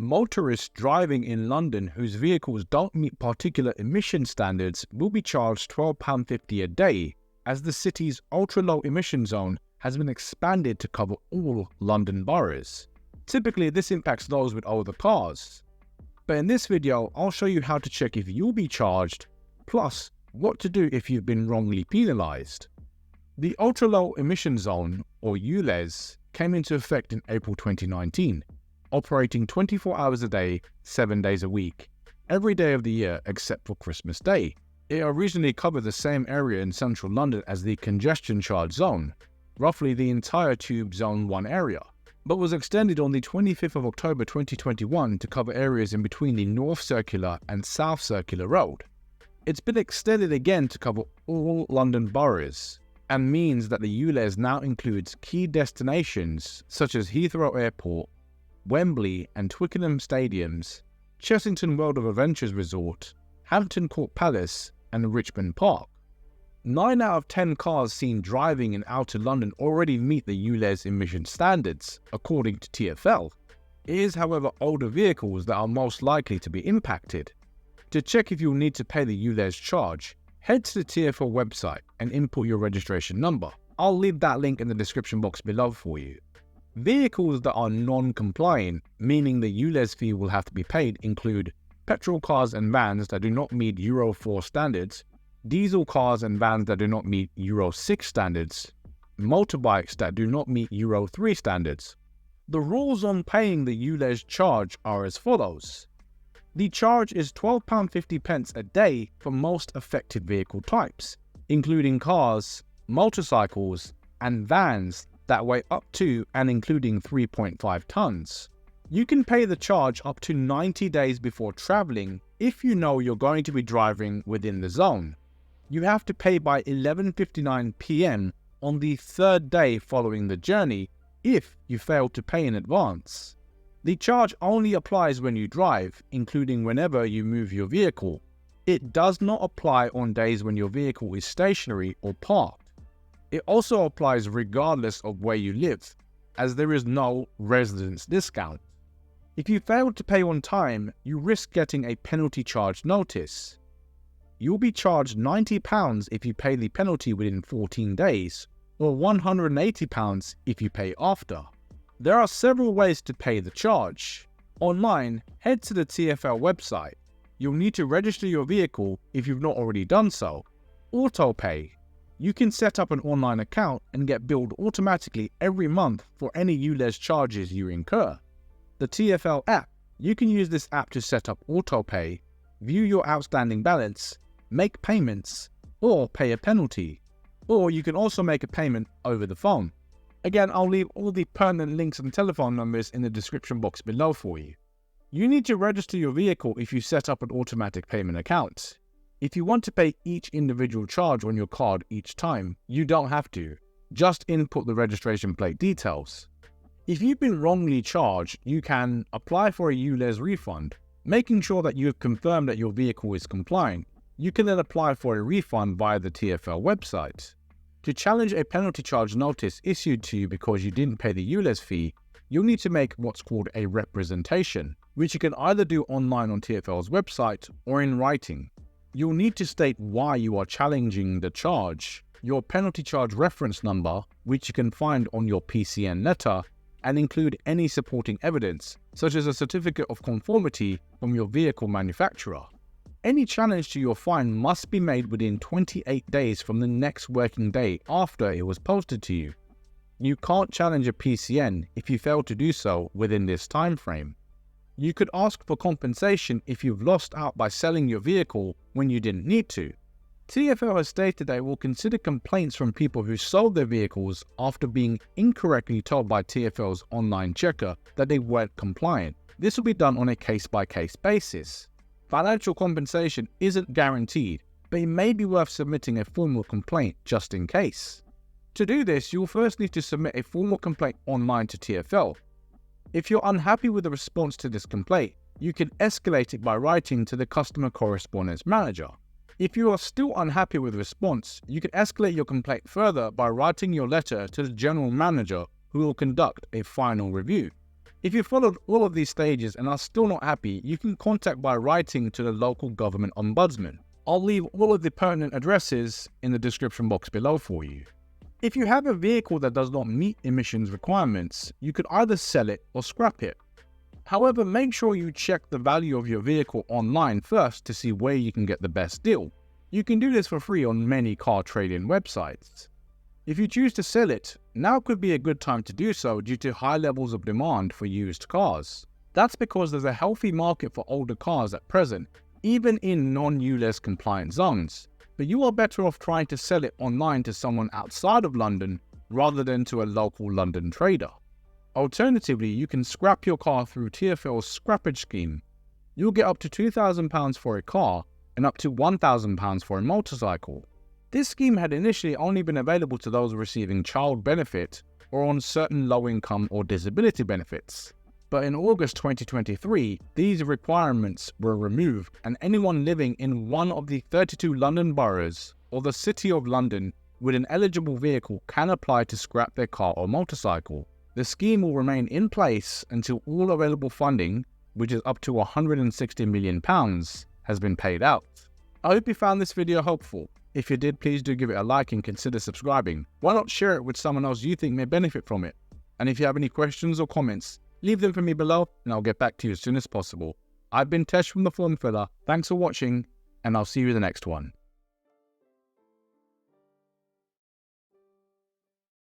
Motorists driving in London whose vehicles don't meet particular emission standards will be charged £12.50 a day, as the city's Ultra Low Emission Zone has been expanded to cover all London boroughs. Typically, this impacts those with older cars. But in this video, I'll show you how to check if you'll be charged, plus what to do if you've been wrongly penalised. The Ultra Low Emission Zone, or ULEZ, came into effect in April 2019, operating 24 hours a day, 7 days a week, every day of the year except for Christmas Day. It originally covered the same area in central London as the congestion charge zone, roughly the entire Tube Zone 1 area, but was extended on the 25th of October 2021 to cover areas in between the North Circular and South Circular Road. It's been extended again to cover all London boroughs, and means that the ULEZ now includes key destinations such as Heathrow Airport, Wembley and Twickenham Stadiums, Chessington World of Adventures Resort, Hampton Court Palace and Richmond Park. 9 out of 10 cars seen driving in outer London already meet the ULEZ emission standards, according to TfL. It is, however, older vehicles that are most likely to be impacted. To check if you'll need to pay the ULEZ charge, head to the TfL website and input your registration number. I'll leave that link in the description box below for you. Vehicles that are non-compliant, meaning the ULEZ fee will have to be paid, include petrol cars and vans that do not meet Euro 4 standards, diesel cars and vans that do not meet Euro 6 standards, motorbikes that do not meet Euro 3 standards. The rules on paying the ULEZ charge are as follows. The charge is £12.50 a day for most affected vehicle types, including cars, motorcycles, and vans that weigh up to and including 3.5 tons. You can pay the charge up to 90 days before travelling if you know you're going to be driving within the zone. You have to pay by 11:59 PM on the third day following the journey if you fail to pay in advance. The charge only applies when you drive, including whenever you move your vehicle. It does not apply on days when your vehicle is stationary or parked. It also applies regardless of where you live, as there is no residence discount. If you fail to pay on time, you risk getting a penalty charge notice. You'll be charged £90 if you pay the penalty within 14 days, or £180 if you pay after. There are several ways to pay the charge. Online, head to the TfL website. You'll need to register your vehicle if you've not already done so. Autopay. You can set up an online account and get billed automatically every month for any ULEZ charges you incur. The TfL app. You can use this app to set up autopay, view your outstanding balance, make payments, or pay a penalty. Or you can also make a payment over the phone. Again, I'll leave all the pertinent links and telephone numbers in the description box below for you. You need to register your vehicle if you set up an automatic payment account. If you want to pay each individual charge on your card each time, you don't have to. Just input the registration plate details. If you've been wrongly charged, you can apply for a ULEZ refund, making sure that you have confirmed that your vehicle is compliant. You can then apply for a refund via the TfL website. To challenge a penalty charge notice issued to you because you didn't pay the ULEZ fee, you'll need to make what's called a representation, which you can either do online on TfL's website or in writing. You'll need to state why you are challenging the charge, your penalty charge reference number, which you can find on your PCN letter, and include any supporting evidence, such as a certificate of conformity from your vehicle manufacturer. Any challenge to your fine must be made within 28 days from the next working day after it was posted to you. You can't challenge a PCN if you fail to do so within this time frame. You could ask for compensation if you've lost out by selling your vehicle when you didn't need to. TfL has stated that it will consider complaints from people who sold their vehicles after being incorrectly told by TfL's online checker that they weren't compliant. This will be done on a case-by-case basis. Financial compensation isn't guaranteed, but it may be worth submitting a formal complaint just in case. To do this, you'll first need to submit a formal complaint online to TfL. If you're unhappy with the response to this complaint, you can escalate it by writing to the customer correspondence manager. If you are still unhappy with the response, you can escalate your complaint further by writing your letter to the general manager, who will conduct a final review. If you followed all of these stages and are still not happy, you can contact by writing to the local government ombudsman. I'll leave all of the pertinent addresses in the description box below for you. If you have a vehicle that does not meet emissions requirements, you could either sell it or scrap it. However, make sure you check the value of your vehicle online first to see where you can get the best deal. You can do this for free on many car trading websites. If you choose to sell it, now could be a good time to do so due to high levels of demand for used cars. That's because there's a healthy market for older cars at present, even in non-ULEZ compliant zones. But you are better off trying to sell it online to someone outside of London rather than to a local London trader. Alternatively, you can scrap your car through TfL's scrappage scheme. You'll get up to £2,000 for a car and up to £1,000 for a motorcycle. This scheme had initially only been available to those receiving child benefit or on certain low-income or disability benefits. But in August 2023, these requirements were removed and anyone living in one of the 32 London boroughs or the City of London with an eligible vehicle can apply to scrap their car or motorcycle. The scheme will remain in place until all available funding, which is up to £160 million, has been paid out. I hope you found this video helpful. If you did, please do give it a like and consider subscribing. Why not share it with someone else you think may benefit from it? And if you have any questions or comments, leave them for me below and I'll get back to you as soon as possible. I've been Tesh from The Form Filler. Thanks for watching and I'll see you in the next one.